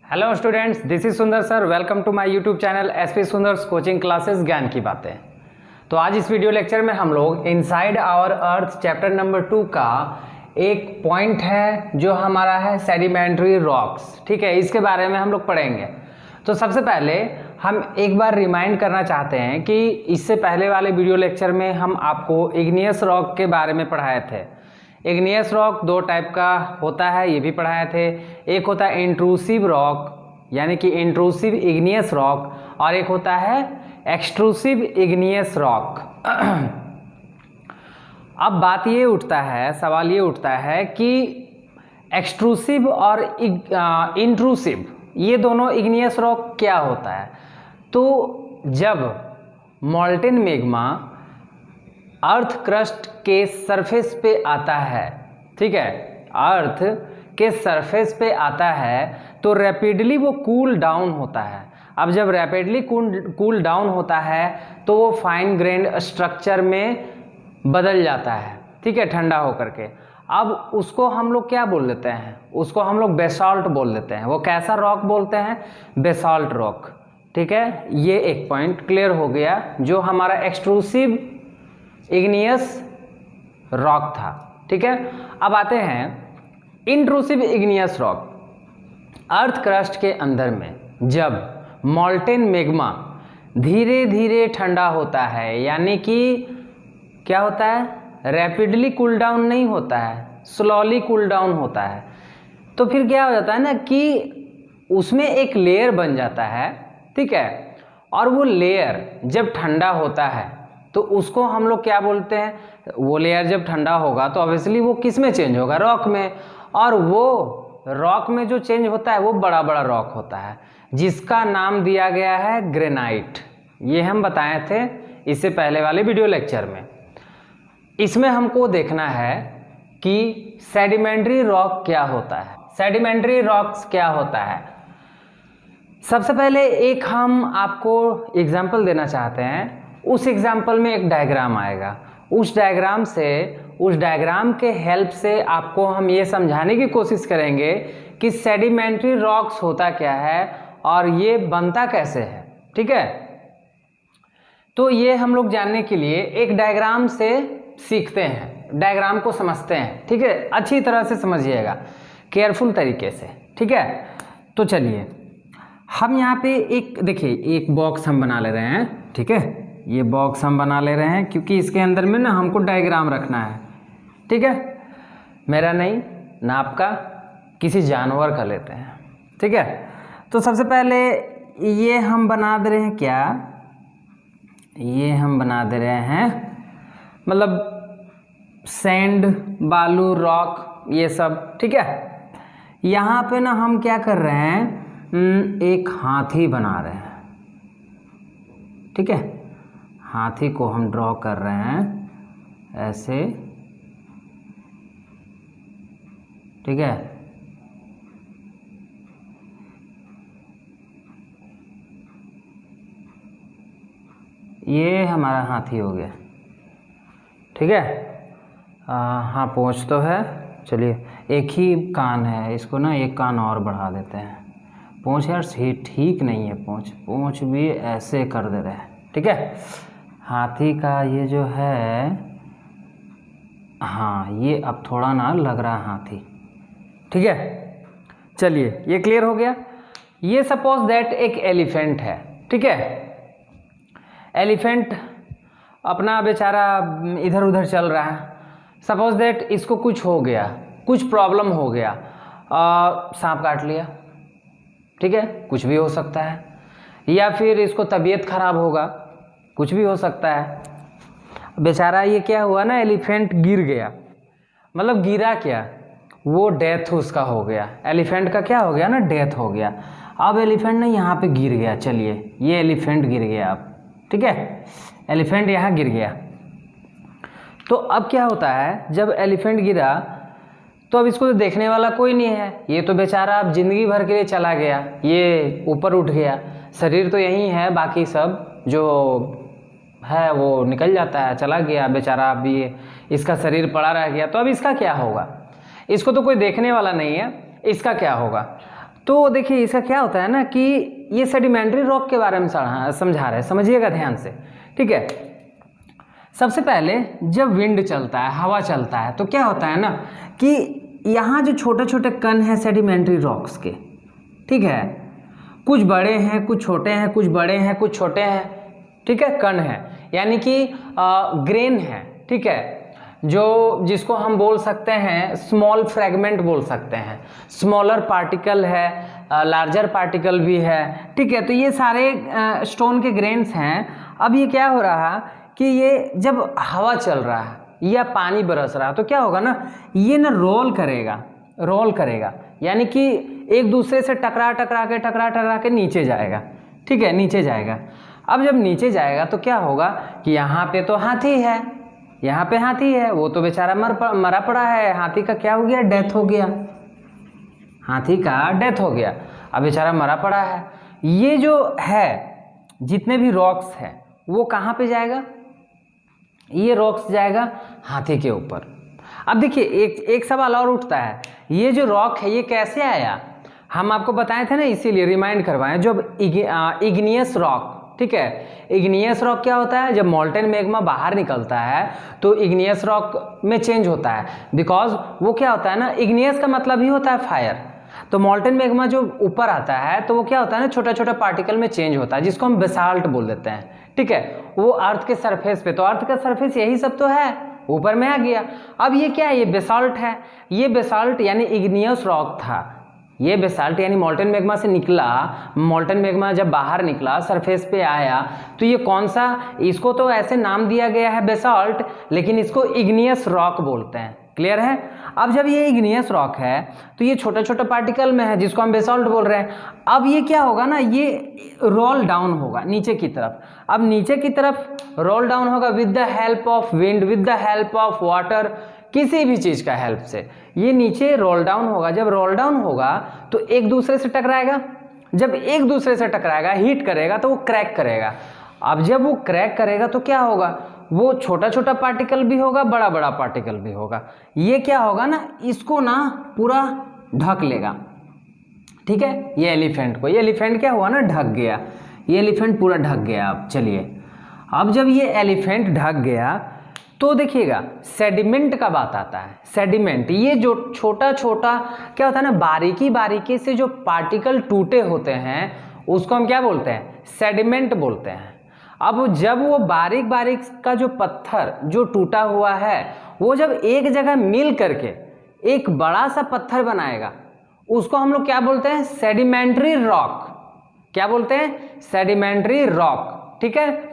Hello students, this is Sundar sir. Welcome to my YouTube channel SP Sundar's coaching classes ज्ञान की बातें। तो आज इस वीडियो लेक्चर में हम लोग inside our earth chapter number 2 का एक पॉइंट है जो हमारा है सेडिमेंट्री रॉक्स। ठीक है, इसके बारे में हम लोग पढ़ेंगे। तो सबसे पहले हम एक बार रिमाइंड करना चाहते हैं कि इससे पहले वाले वीडियो लेक्चर में हम आपको इग्नियस रॉक के बारे में पढ़ाए थे। इग्नियस रॉक दो टाइप का होता है, ये भी पढ़ाए थे। एक होता है इंट्रूसिव रॉक यानी कि इंट्रूसिव इग्नियस रॉक, और एक होता है एक्सट्रूसिव इग्नियस रॉक। अब बात ये उठता है, सवाल ये उठता है कि एक्सट्रूसिव और इंट्रूसिव ये दोनों इग्नियस रॉक क्या होता है। तो जब मॉल्टेन मैग्मा अर्थ क्रस्ट के सरफेस पे आता है, ठीक है, अर्थ के सरफेस पे आता है तो रैपिडली वो कूल डाउन होता है। अब जब रैपिडली कूल डाउन होता है तो वो फाइन ग्रेन्ड स्ट्रक्चर में बदल जाता है, ठीक है, ठंडा होकर के। अब उसको हम लोग क्या बोल देते हैं, उसको हम लोग बेसाल्ट बोल देते हैं। वो कैसा रॉक बोलते हैं? Basalt rock. ठीक है, ये एक पॉइंट क्लियर हो गया जो हमारा एक्सट्रूसिव इग्नियस रॉक था। ठीक है, अब आते हैं intrusive igneous rock. Earth crust के अंदर में जब मॉल्टेन मैग्मा धीरे धीरे ठंडा होता है, यानी कि क्या होता है, रैपिडली कूल डाउन नहीं होता है, स्लोली कूल डाउन होता है, तो फिर क्या हो जाता है ना कि उसमें एक लेयर बन जाता है। ठीक है, और वो लेयर जब ठंडा होता है तो उसको हम लोग क्या बोलते हैं, वो लेयर जब ठंडा होगा तो ऑब्वियसली वो किस में चेंज होगा, रॉक में। और वो रॉक में जो चेंज होता है वो बड़ा बड़ा रॉक होता है जिसका नाम दिया गया है ग्रेनाइट। ये हम बताए थे इससे पहले वाले वीडियो लेक्चर में। इसमें हमको देखना है कि सेडिमेंट्री रॉक क्या होता है, सेडिमेंट्री रॉक्स क्या होता है। सबसे पहले एक हम आपको एग्जाम्पल देना चाहते हैं। उस एग्जाम्पल में एक डायग्राम आएगा, उस डायग्राम के हेल्प से आपको हम ये समझाने की कोशिश करेंगे कि सेडिमेंट्री रॉक्स होता क्या है और ये बनता कैसे है। ठीक है, तो ये हम लोग जानने के लिए एक डायग्राम से सीखते हैं, डायग्राम को समझते हैं। ठीक है, अच्छी तरह से समझिएगा, केयरफुल तरीके से। ठीक है, तो चलिए हम यहाँ पे एक देखिए एक बॉक्स हम बना ले रहे हैं। ठीक है, ये बॉक्स हम बना ले रहे हैं क्योंकि इसके अंदर में ना हमको डायग्राम रखना है। ठीक है, मेरा नहीं ना आपका, किसी जानवर का लेते हैं। ठीक है, तो सबसे पहले ये हम बना दे रहे हैं, क्या ये हम बना दे रहे हैं, मतलब सैंड, बालू, रॉक, ये सब। ठीक है, यहाँ पे ना हम क्या कर रहे हैं, एक हाथी बना रहे हैं। ठीक है, हाथी को हम ड्रॉ कर रहे हैं ऐसे। ठीक है, ये हमारा हाथी हो गया। ठीक है, हाँ पूंछ तो है, चलिए एक ही कान है, इसको ना एक कान और बढ़ा देते हैं। पूंछ यार ठीक नहीं है, पूंछ भी ऐसे कर दे रहे हैं। ठीक है, हाथी का ये जो है, हाँ ये अब थोड़ा ना लग रहा है हाथी। ठीक है, चलिए ये क्लियर हो गया। ये सपोज दैट एक एलिफेंट है। ठीक है, एलिफेंट अपना बेचारा इधर उधर चल रहा है। सपोज दैट इसको कुछ हो गया, कुछ प्रॉब्लम हो गया, सांप काट लिया। ठीक है, कुछ भी हो सकता है, या फिर इसको तबीयत खराब होगा, कुछ भी हो सकता है। बेचारा ये क्या हुआ ना, एलिफेंट गिर गया, मतलब गिरा क्या, वो डेथ उसका हो गया। एलिफेंट का क्या हो गया ना, डेथ हो गया। अब एलिफेंट ना यहाँ पे गिर गया, चलिए ये एलिफेंट गिर गया अब। ठीक है, एलिफेंट यहाँ गिर गया। तो अब क्या होता है, जब एलिफेंट गिरा तो अब इसको तो देखने वाला कोई नहीं है, ये तो बेचारा अब जिंदगी भर के लिए चला गया, ये ऊपर उठ गया, शरीर तो यहीं है, बाकी सब जो है वो निकल जाता है, चला गया बेचारा। अब ये इसका शरीर पड़ा रह गया, तो अब इसका क्या होगा, इसको तो कोई देखने वाला नहीं है, इसका क्या होगा। तो देखिए इसका क्या होता है ना कि ये सेडिमेंट्री रॉक के बारे में समझा रहे हैं, समझिएगा ध्यान से, ठीक है। सबसे पहले जब विंड चलता है, हवा चलता है, तो क्या होता है ना कि यहाँ जो छोटे छोटे कण हैं सेडिमेंट्री रॉक्स के, ठीक है, कुछ बड़े हैं कुछ छोटे हैं, कुछ बड़े हैं कुछ छोटे हैं, ठीक है, कण है यानी कि ग्रेन है, ठीक है, जो जिसको हम बोल सकते हैं स्मॉल फ्रेगमेंट बोल सकते हैं, स्मॉलर पार्टिकल है, लार्जर पार्टिकल भी है, ठीक है। तो ये सारे स्टोन के ग्रेन्स हैं। अब ये क्या हो रहा है कि ये जब हवा चल रहा है या पानी बरस रहा है तो क्या होगा ना, ये ना रोल करेगा यानी कि एक दूसरे से टकरा के नीचे जाएगा, ठीक है, नीचे जाएगा। अब जब नीचे जाएगा तो क्या होगा कि यहाँ पे तो हाथी है, यहाँ पे हाथी है, वो तो बेचारा मरा पड़ा है, हाथी का क्या हो गया, डेथ हो गया, हाथी का डेथ हो गया, अब बेचारा मरा पड़ा है। ये जो है जितने भी रॉक्स हैं वो कहाँ पे जाएगा, ये रॉक्स जाएगा हाथी के ऊपर। अब देखिए एक सवाल और उठता है, ये जो रॉक है ये कैसे आया, हम आपको बताए थे ना, इसीलिए रिमाइंड करवाएं, जब इग्नियस रॉक, ठीक है, इग्नियस रॉक क्या होता है, जब मॉल्टेन मैग्मा बाहर निकलता है तो इग्नियस रॉक में चेंज होता है, बिकॉज वो क्या होता है ना, इग्नियस का मतलब ही होता है फायर, तो मॉल्टेन मैग्मा जो ऊपर आता है तो वो क्या होता है ना, छोटा छोटा पार्टिकल में चेंज होता है, जिसको हम बेसाल्ट बोल देते हैं, ठीक है, वो अर्थ के सरफेस पे, तो अर्थ का सरफेस यही सब तो है, ऊपर में आ गया। अब ये क्या है, ये बेसाल्ट है, ये बेसाल्ट यानी इग्नियस रॉक था, ये बेसाल्ट यानी मॉल्टेन मैग्मा से निकला, मॉल्टेन मैग्मा जब बाहर निकला सरफेस पे आया तो ये कौन सा, इसको तो ऐसे नाम दिया गया है बेसाल्ट, लेकिन इसको इग्नियस रॉक बोलते हैं, क्लियर है। अब जब ये इग्नियस रॉक है तो ये छोटा छोटा पार्टिकल में है जिसको हम बेसाल्ट बोल रहे हैं। अब ये क्या होगा ना, ये रोल डाउन होगा नीचे की तरफ, अब नीचे की तरफ रोल डाउन होगा with the help of wind, with the help of water, किसी भी चीज का हेल्प से ये नीचे रोल डाउन होगा। जब रोल डाउन होगा तो एक दूसरे से टकराएगा, जब एक दूसरे से टकराएगा, हीट करेगा तो वो क्रैक करेगा। अब जब वो क्रैक करेगा तो क्या होगा, वो छोटा छोटा पार्टिकल भी होगा, बड़ा बड़ा पार्टिकल भी होगा, ये क्या होगा ना, इसको ना पूरा ढक लेगा, ठीक है। ये एलिफेंट को, ये एलिफेंट क्या हुआ ना, ढक गया, ये एलिफेंट पूरा ढक गया। अब चलिए, अब जब ये एलिफेंट ढक गया तो देखिएगा सेडिमेंट का बात आता है। सेडिमेंट ये जो छोटा छोटा क्या होता है ना, बारीकी बारीकी से जो पार्टिकल टूटे होते हैं उसको हम क्या बोलते हैं, सेडिमेंट बोलते हैं। अब जब वो बारीक बारीक का जो पत्थर जो टूटा हुआ है वो जब एक जगह मिल करके एक बड़ा सा पत्थर बनाएगा उसको हम लोग क्या बोलते हैं, सेडिमेंट्री रॉक। क्या बोलते हैं, सेडिमेंट्री रॉक, ठीक है।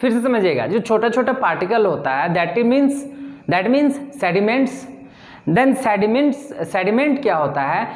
फिर से समझिएगा, जो छोटा छोटा पार्टिकल होता है that means sediments. Then sediment क्या होता है,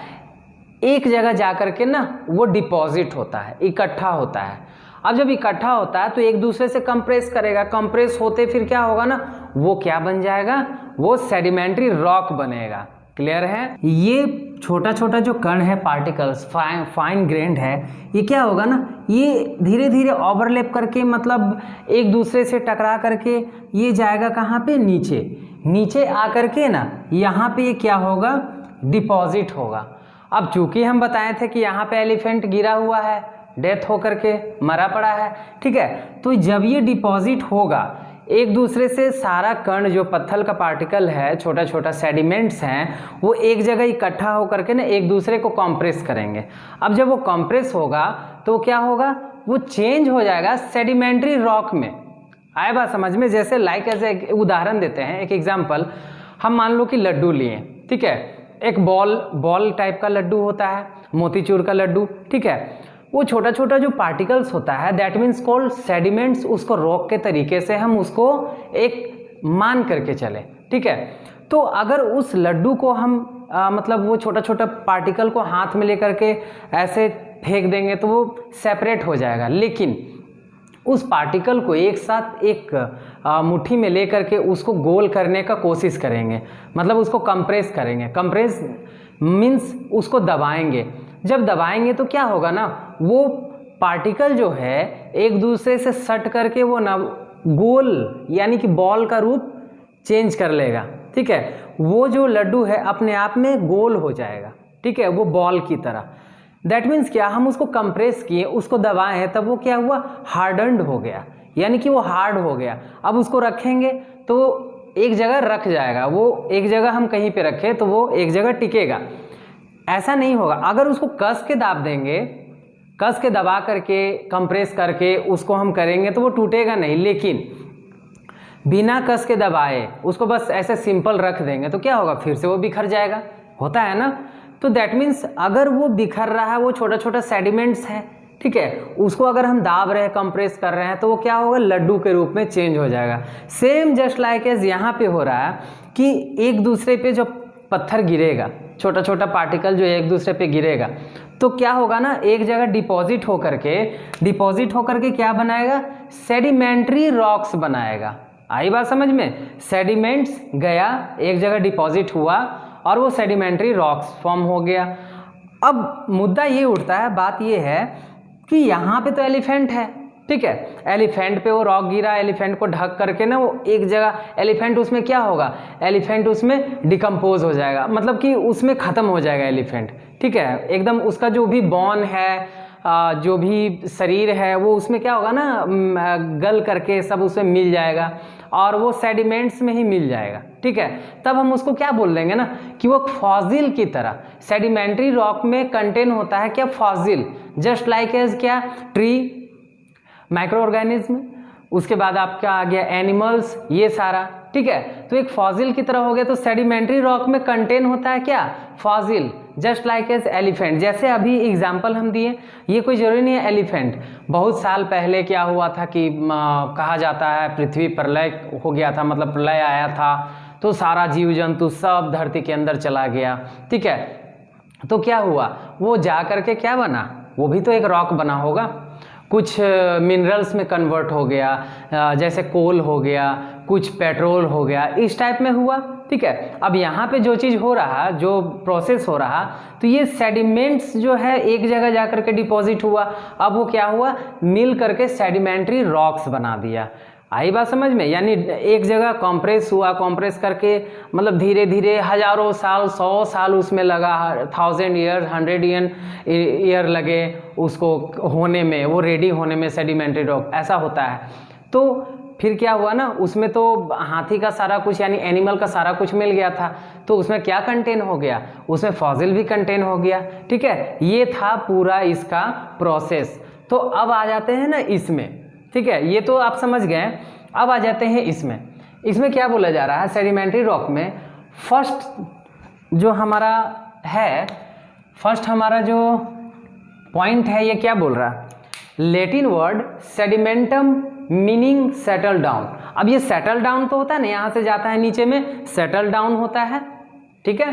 एक जगह जाकर के ना वो डिपॉजिट होता है, इकट्ठा होता है। अब जब इकट्ठा होता है तो एक दूसरे से कंप्रेस करेगा, कंप्रेस होते फिर क्या होगा ना, वो क्या बन जाएगा, वो सेडिमेंट्री रॉक बनेगा। क्लियर है। ये छोटा छोटा जो कण है, पार्टिकल्स, फाइन ग्रेन्ड है, ये क्या होगा ना, ये धीरे धीरे ओवरलैप करके, मतलब एक दूसरे से टकरा करके ये जाएगा कहाँ पे, नीचे आकर के ना यहाँ पे ये क्या होगा, डिपॉजिट होगा। अब चूंकि हम बताए थे कि यहाँ पे एलिफेंट गिरा हुआ है, डेथ होकर के मरा पड़ा है, ठीक है। तो जब ये डिपॉजिट होगा एक दूसरे से, सारा कण जो पत्थर का पार्टिकल है, छोटा छोटा सेडिमेंट्स हैं, वो एक जगह इकट्ठा होकर के ना एक दूसरे को कंप्रेस करेंगे। अब जब वो कंप्रेस होगा तो क्या होगा, वो चेंज हो जाएगा सेडिमेंट्री रॉक में। आए बात समझ में। जैसे लाइक ऐसे एक उदाहरण देते हैं, एक एग्जांपल, हम मान लो कि लड्डू लिए, ठीक है, एक बॉल टाइप का लड्डू होता है, मोतीचूर का लड्डू, ठीक है। वो छोटा छोटा जो पार्टिकल्स होता है दैट मीन्स कॉल्ड सेडिमेंट्स, उसको रॉक के तरीके से हम उसको एक मान करके चले, ठीक है। तो अगर उस लड्डू को हम मतलब वो छोटा छोटा पार्टिकल को हाथ में लेकर के ऐसे फेंक देंगे तो वो सेपरेट हो जाएगा, लेकिन उस पार्टिकल को एक साथ एक मुट्ठी में लेकर के उसको गोल करने का कोशिश करेंगे, मतलब उसको कंप्रेस करेंगे। कंप्रेस मीन्स उसको दबाएंगे। जब दबाएंगे तो क्या होगा ना, वो पार्टिकल जो है एक दूसरे से सट करके वो ना गोल यानी कि बॉल का रूप चेंज कर लेगा, ठीक है। वो जो लड्डू है अपने आप में गोल हो जाएगा, ठीक है, वो बॉल की तरह। दैट मीन्स क्या, हम उसको कंप्रेस किए, उसको दबाएं, तब वो क्या हुआ, हार्डन्ड हो गया, यानी कि वो हार्ड हो गया। अब उसको रखेंगे तो एक जगह रख जाएगा, वो एक जगह हम कहीं पे रखें तो वो एक जगह टिकेगा। ऐसा नहीं होगा अगर उसको कस के दाब देंगे, कस के दबा करके कंप्रेस करके उसको हम करेंगे तो वो टूटेगा नहीं। लेकिन बिना कस के दबाए उसको बस ऐसे सिंपल रख देंगे तो क्या होगा, फिर से वो बिखर जाएगा, होता है ना। तो दैट मीन्स अगर वो बिखर रहा है, वो छोटा छोटा सेडिमेंट्स है, ठीक है, उसको अगर हम दाब रहे हैं, कंप्रेस कर रहे हैं, तो वो क्या होगा, लड्डू के रूप में चेंज हो जाएगा। सेम जस्ट लाइक एज यहाँ पे हो रहा है कि एक दूसरे पे जो पत्थर गिरेगा, छोटा छोटा पार्टिकल जो एक दूसरे पे गिरेगा, तो क्या होगा ना, एक जगह डिपॉजिट होकर के क्या बनाएगा, सेडिमेंट्री रॉक्स बनाएगा। आई बात समझ में, सेडिमेंट्स गया एक जगह डिपॉजिट हुआ और वो सेडिमेंट्री रॉक्स फॉर्म हो गया। अब मुद्दा ये उठता है, बात ये है कि यहाँ पे तो एलिफेंट है, ठीक है, एलिफेंट पे वो रॉक गिरा, एलिफेंट को ढक करके ना वो एक जगह, एलिफेंट उसमें क्या होगा, एलिफेंट उसमें डिकम्पोज हो जाएगा, मतलब कि उसमें ख़त्म हो जाएगा एलिफेंट, ठीक है, एकदम उसका जो भी बॉन है, जो भी शरीर है वो उसमें क्या होगा ना, गल करके सब उसमें मिल जाएगा और वो सेडिमेंट्स में ही मिल जाएगा, ठीक है। तब हम उसको क्या बोल देंगे ना कि वो फॉसिल की तरह, सेडिमेंट्री रॉक में कंटेन होता है क्या, फॉसिल, जस्ट लाइक एज क्या, ट्री, माइक्रो ऑर्गेनिज्म, उसके बाद आपका आ गया एनिमल्स, ये सारा, ठीक है। तो एक फॉसिल की तरह हो गया। तो सेडिमेंट्री रॉक में कंटेन होता है क्या, fossil, just like as elephant. जैसे अभी एग्जाम्पल हम दिए, ये कोई जरूरी नहीं है एलिफेंट, बहुत साल पहले क्या हुआ था कि कहा जाता है पृथ्वी प्रलय हो गया था, मतलब प्रलय आया था तो सारा जीव जंतु सब धरती के अंदर चला गया, ठीक है। तो क्या हुआ, वो जा करके क्या बना, वो भी तो एक रॉक बना होगा, कुछ मिनरल्स में कन्वर्ट हो गया, जैसे कोल हो गया, कुछ पेट्रोल हो गया, इस टाइप में हुआ, ठीक है। अब यहाँ पे जो चीज़ हो रहा, जो प्रोसेस हो रहा, तो ये सेडिमेंट्स जो है एक जगह जा करके डिपॉजिट हुआ, अब वो क्या हुआ, मिल करके सेडिमेंट्री रॉक्स बना दिया। आई बात समझ में, यानी एक जगह कंप्रेस हुआ, कंप्रेस करके मतलब धीरे धीरे हजारों साल, 100 साल उसमें लगा, 1000 ईयर, 100 ईयर लगे उसको होने में, वो रेडी होने में, सेडिमेंट्री रॉक ऐसा होता है। तो फिर क्या हुआ ना, उसमें तो हाथी का सारा कुछ यानी एनिमल का सारा कुछ मिल गया था, तो उसमें क्या कंटेन हो गया, उसमें फॉसिल भी कंटेन हो गया, ठीक है। ये था पूरा इसका प्रोसेस। तो अब आ जाते हैं ना इसमें, ठीक है, ये तो आप समझ गए। अब आ जाते हैं इसमें क्या बोला जा रहा है, सेडिमेंट्री रॉक में फर्स्ट जो हमारा है, फर्स्ट हमारा जो पॉइंट है, ये क्या बोल रहा है, Latin word sedimentum meaning settle down. अब ये सेटल डाउन तो होता है ना, यहाँ से जाता है नीचे में सेटल डाउन होता है, ठीक है।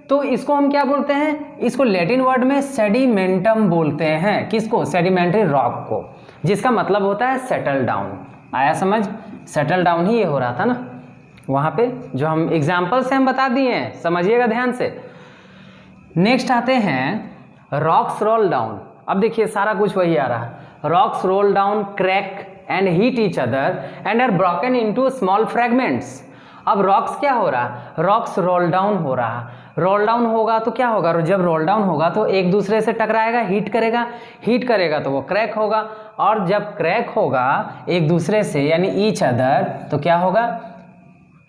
तो इसको हम क्या बोलते हैं, इसको लैटिन वर्ड में सेडिमेंटम बोलते हैं, किसको, सेडिमेंट्री रॉक को, जिसका मतलब होता है सेटल डाउन। आया समझ, सेटल डाउन ही ये हो रहा था ना वहाँ पे, जो हम एग्जाम्पल से हम बता दिए हैं, समझिएगा ध्यान से। नेक्स्ट आते हैं रॉक्स रोल डाउन। अब देखिए सारा कुछ वही आ रहा है, rocks roll down, crack and hit each other and are broken into small fragments. अब रॉक्स क्या हो रहा, रॉक्स रोल डाउन हो रहा, रोल डाउन होगा तो क्या होगा, जब रोल डाउन होगा तो एक दूसरे से टकराएगा, हीट करेगा तो वो क्रैक होगा, और जब क्रैक होगा एक दूसरे से यानी ईच अदर, तो क्या होगा,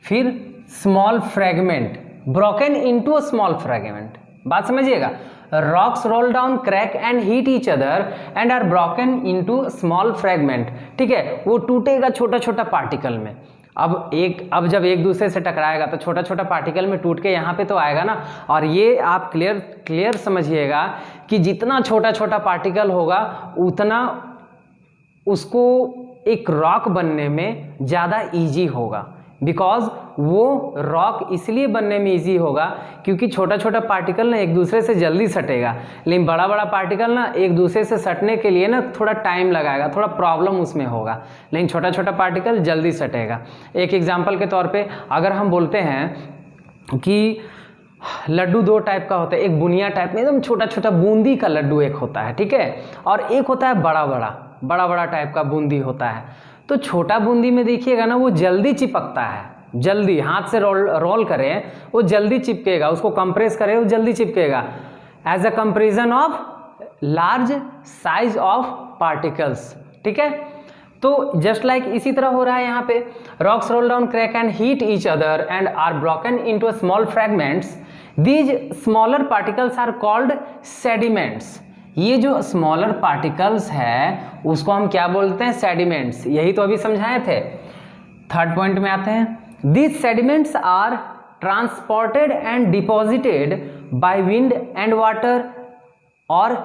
फिर small fragment, broken into small fragment. बात समझिएगा, rocks roll down, crack and hit each other and are broken into small fragment, ठीक है। वो टूटेगा छोटा छोटा पार्टिकल में। अब जब एक दूसरे से टकराएगा तो छोटा छोटा पार्टिकल में टूट के यहाँ पे तो आएगा ना। और ये आप क्लियर समझिएगा कि जितना छोटा छोटा पार्टिकल होगा उतना उसको एक रॉक बनने में ज़्यादा इजी होगा, बिकॉज वो रॉक इसलिए बनने में इजी होगा क्योंकि छोटा छोटा पार्टिकल ना एक दूसरे से जल्दी सटेगा, लेकिन बड़ा बड़ा पार्टिकल ना एक दूसरे से सटने के लिए ना थोड़ा टाइम लगाएगा, थोड़ा प्रॉब्लम उसमें होगा, लेकिन छोटा छोटा पार्टिकल जल्दी सटेगा। एक एग्जांपल के तौर पे अगर हम बोलते हैं कि लड्डू दो टाइप का होता है, एक बुनिया टाइप में एकदम छोटा छोटा बूंदी का लड्डू एक होता है, ठीक है, और एक होता है बड़ा बड़ा टाइप का बूंदी होता है। तो छोटा बूंदी में देखिएगा ना वो जल्दी चिपकता है, जल्दी हाथ से रोल करें वो जल्दी चिपकेगा, उसको कंप्रेस करें वो जल्दी चिपकेगा। As a comparison of large size of particles. ठीक है, तो जस्ट लाइक इसी तरह हो रहा है यहाँ पे, rocks roll down, crack and hit each other and are broken into small fragments, these smaller particles are called sediments. ये जो स्मॉलर पार्टिकल्स है उसको हम क्या बोलते हैं? सेडिमेंट्स। यही तो अभी समझाए थे। थर्ड पॉइंट में आते हैं, these sediments are transported and deposited by wind and water और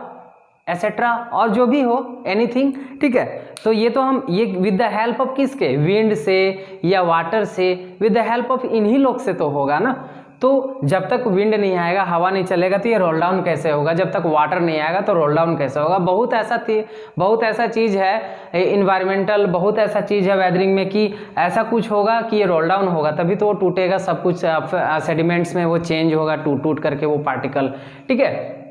एसेट्रा, और जो भी हो, एनीथिंग। ठीक है, तो ये तो हम ये विद द हेल्प ऑफ किसके? विंड से या वाटर से, विद द हेल्प ऑफ इन्हीं लोग से तो होगा ना। तो जब तक विंड नहीं आएगा, हवा नहीं चलेगा, तो ये रोल डाउन कैसे होगा? जब तक वाटर नहीं आएगा तो रोल डाउन कैसे होगा? बहुत ऐसा चीज़ है इन्वायरमेंटल, बहुत ऐसा चीज़ है वेदरिंग में कि ऐसा कुछ होगा कि ये रोल डाउन होगा, तभी तो वो टूटेगा, सब कुछ सेडिमेंट्स में वो चेंज होगा, टूट करके वो पार्टिकल। ठीक है,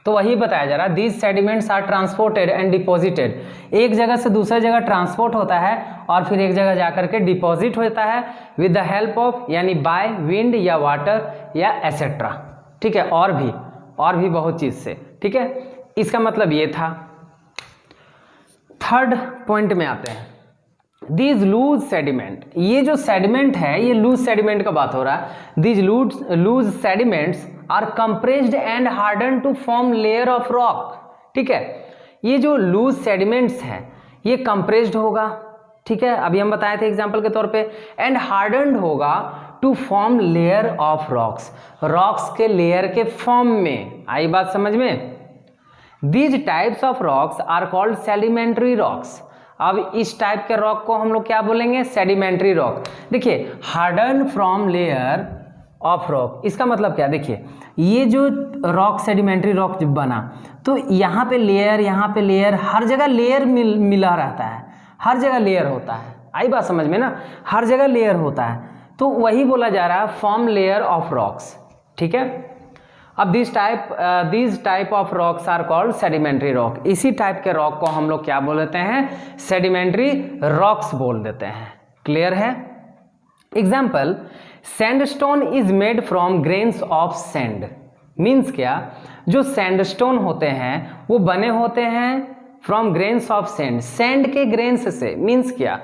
तो वही बताया जा रहा है, these sediments are transported and deposited. एक जगह से दूसरे जगह ट्रांसपोर्ट होता है और फिर एक जगह जाकर के डिपॉजिट होता है विद द हेल्प ऑफ, यानी बाय विंड या वाटर या एसेट्रा। ठीक है, और भी बहुत चीज से। ठीक है, इसका मतलब ये था। थर्ड पॉइंट में आते हैं, दीज लूज सेडिमेंट। ये जो सेडिमेंट है, ये लूज सेडिमेंट का बात हो रहा है। These loose sediments are compressed and harden to form layer of rock. ठीक है, ये जो लूज सेडिमेंट्स हैं ये कंप्रेस्ड होगा। ठीक है, अभी हम बताए थे एग्जांपल के तौर पे, एंड हार्डन्ड होगा to form layer of rocks, rocks के लेयर के फॉर्म में। आई बात समझ में? These types of rocks are called sedimentary rocks. अब इस टाइप के रॉक को हम लोग क्या बोलेंगे? Sedimentary rock. देखिए, harden from layer of rock, इसका मतलब क्या? देखिए, ये जो रॉक सेडिमेंट्री रॉक जब बना तो यहाँ पे लेयर, हर जगह लेयर मिला रहता है, हर जगह लेयर होता है। आई बात समझ में ना? हर जगह लेयर होता है, तो वही बोला जा रहा है फॉर्म लेयर ऑफ रॉक्स। ठीक है, अब this type of rocks are called sedimentary rock. इसी टाइप के रॉक को हम लोग क्या बोल देते हैं? सेडिमेंट्री रॉक्स बोल देते हैं। क्लियर है? Example, sandstone is made from grains of sand. Means क्या? जो सैंडस्टोन होते हैं वो बने होते हैं from grains of sand, sand के ग्रेन्स से। मीन्स क्या?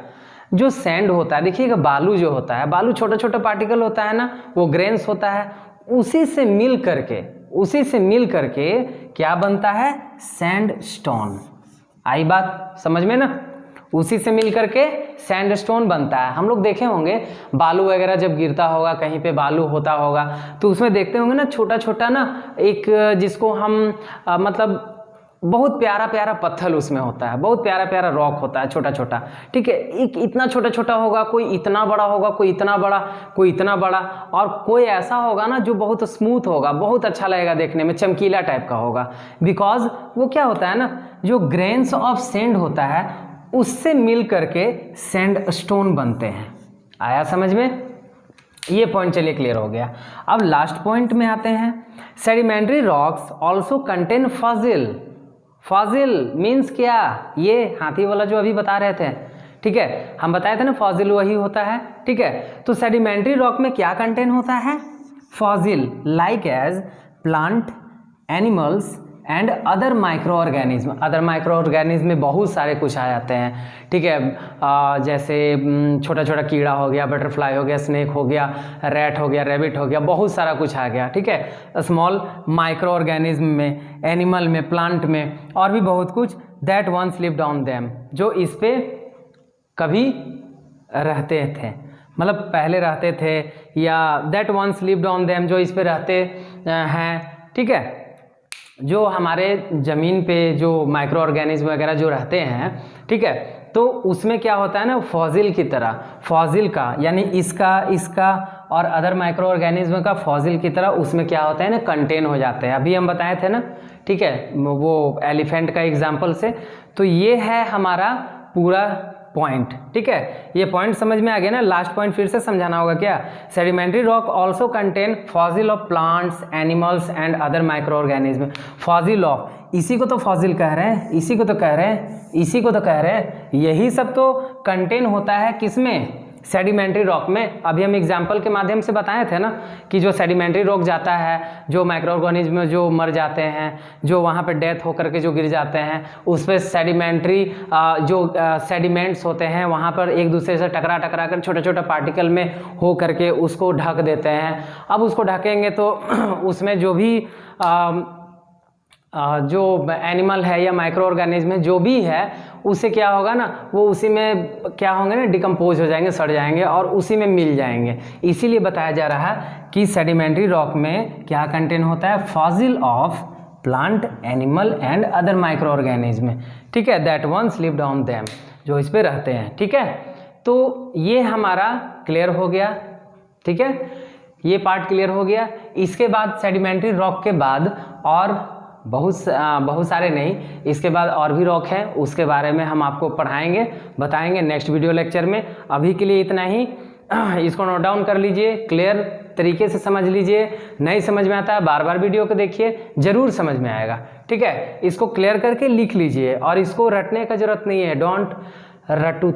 जो सैंड होता है, देखिएगा बालू जो होता है, बालू छोटा छोटा पार्टिकल होता है ना, वो ग्रेन्स होता है, उसी से मिल करके क्या बनता है? सैंडस्टोन। आई बात समझ में ना? उसी से मिल करके सैंडस्टोन बनता है। हम लोग देखे होंगे बालू वगैरह जब गिरता होगा, कहीं पे बालू होता होगा तो उसमें देखते होंगे ना छोटा छोटा ना एक, जिसको हम मतलब बहुत प्यारा प्यारा पत्थर उसमें होता है, बहुत प्यारा प्यारा रॉक होता है, छोटा छोटा। ठीक है, एक इतना छोटा छोटा होगा, कोई इतना बड़ा होगा, कोई इतना बड़ा, कोई इतना बड़ा, और कोई ऐसा होगा ना जो बहुत स्मूथ होगा, बहुत अच्छा लगेगा देखने में, चमकीला टाइप का होगा। बिकॉज वो क्या होता है ना, जो ग्रेन्स ऑफ सैंड होता है उससे मिल करके सैंडस्टोन बनते हैं। आया समझ में? ये पॉइंट चलिए क्लियर हो गया। अब लास्ट पॉइंट में आते हैं, sedimentary rocks also contain fossil. Fossil means क्या? ये हाथी वाला जो अभी बता रहे थे। ठीक है, हम बताए थे ना फॉसिल वही होता है। ठीक है, तो सेडिमेंट्री रॉक में क्या कंटेन होता है? Fossil, like as plant, animals and other micro organism. Other micro organism में बहुत सारे कुछ आ जाते हैं। ठीक है, जैसे छोटा छोटा कीड़ा हो गया, बटरफ्लाई हो गया, स्नेक हो गया, रैट हो गया, रैबिट हो गया, बहुत सारा कुछ आ गया। ठीक है, स्मॉल माइक्रो ऑर्गेनिज्म में, एनिमल में, प्लांट में, और भी बहुत कुछ। That once lived on them, जो इस पे कभी रहते थे, मतलब पहले रहते थे, या that once lived on them, जो इस पे रहते हैं। ठीक है, जो हमारे ज़मीन पे जो माइक्रो ऑर्गेनिज्म वगैरह जो रहते हैं। ठीक है, तो उसमें क्या होता है ना, फॉसिल की तरह, फॉसिल का यानी इसका और अदर माइक्रो ऑर्गेनिज्म का फॉसिल की तरह उसमें क्या होता है ना, कंटेन हो जाते हैं। अभी हम बताए थे ना। ठीक है, वो एलिफेंट का एग्जाम्पल से। तो ये है हमारा पूरा पॉइंट। ठीक है, ये पॉइंट समझ में आ गया ना? लास्ट पॉइंट फिर से समझाना होगा क्या? Sedimentary rock also contain fossil of plants, animals and other micro organism. Fossil of, इसी को तो फॉसिल कह रहे हैं, इसी को तो कह रहे हैं, यही सब तो कंटेन होता है किसमें? सेडिमेंट्री रॉक में अभी हम एग्जाम्पल के माध्यम से बताए थे ना कि जो सेडिमेंट्री रॉक जाता है, जो माइक्रो ऑर्गेनिज्म जो मर जाते हैं, जो वहाँ पे डेथ होकर के जो गिर जाते हैं, उस पर सेडिमेंट्री जो सेडिमेंट्स होते हैं वहाँ पर एक दूसरे से टकरा कर छोटे छोटे पार्टिकल में हो करके उसको ढक देते हैं। अब उसको ढकेंगे तो उसमें जो भी जो एनिमल है या माइक्रो ऑर्गेनिज्म है जो भी है, उसे क्या होगा ना, वो उसी में क्या होंगे ना, डिकम्पोज हो जाएंगे, सड़ जाएंगे और उसी में मिल जाएंगे। इसीलिए बताया जा रहा है कि सेडिमेंट्री रॉक में क्या कंटेन होता है, fossil of plant, animal and other micro organism, ठीक है, that once lived on them, जो इस पे रहते हैं, ठीक है। तो ये हमारा क्लियर हो गया, ठीक है, ये पार्ट क्लियर हो गया। इसके बाद सेडिमेंट्री रॉक के बाद और बहुत सारे नहीं, इसके बाद और भी रॉक हैं, उसके बारे में हम आपको पढ़ाएंगे, बताएंगे नेक्स्ट वीडियो लेक्चर में। अभी के लिए इतना ही, इसको नोट डाउन कर लीजिए, क्लियर तरीके से समझ लीजिए। नहीं समझ में आता है बार बार वीडियो को देखिए, जरूर समझ में आएगा, ठीक है। इसको क्लियर करके लिख लीजिए और इसको रटने का जरूरत नहीं है। डोंट रट्टू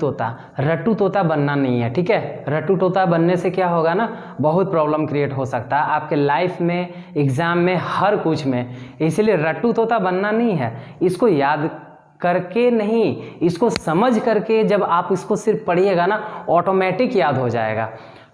तोता बनना नहीं है, ठीक है। रट्टू तोता बनने से क्या होगा ना, बहुत प्रॉब्लम क्रिएट हो सकता है आपके लाइफ में, एग्जाम में, हर कुछ में। इसलिए रट्टू तोता बनना नहीं है, इसको याद करके नहीं, इसको समझ करके जब आप इसको सिर्फ पढ़िएगा ना, ऑटोमेटिक याद हो जाएगा।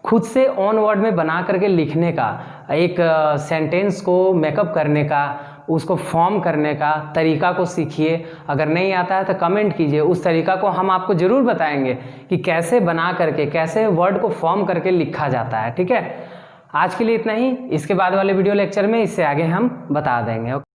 खुद से ऑन वर्ड में बना करके लिखने का, एक सेंटेंस को मेकअप करने का, उसको फॉर्म करने का तरीका को सीखिए। अगर नहीं आता है तो कमेंट कीजिए, उस तरीका को हम आपको ज़रूर बताएंगे कि कैसे बना करके, कैसे वर्ड को फॉर्म करके लिखा जाता है, ठीक है। आज के लिए इतना ही, इसके बाद वाले वीडियो लेक्चर में इससे आगे हम बता देंगे।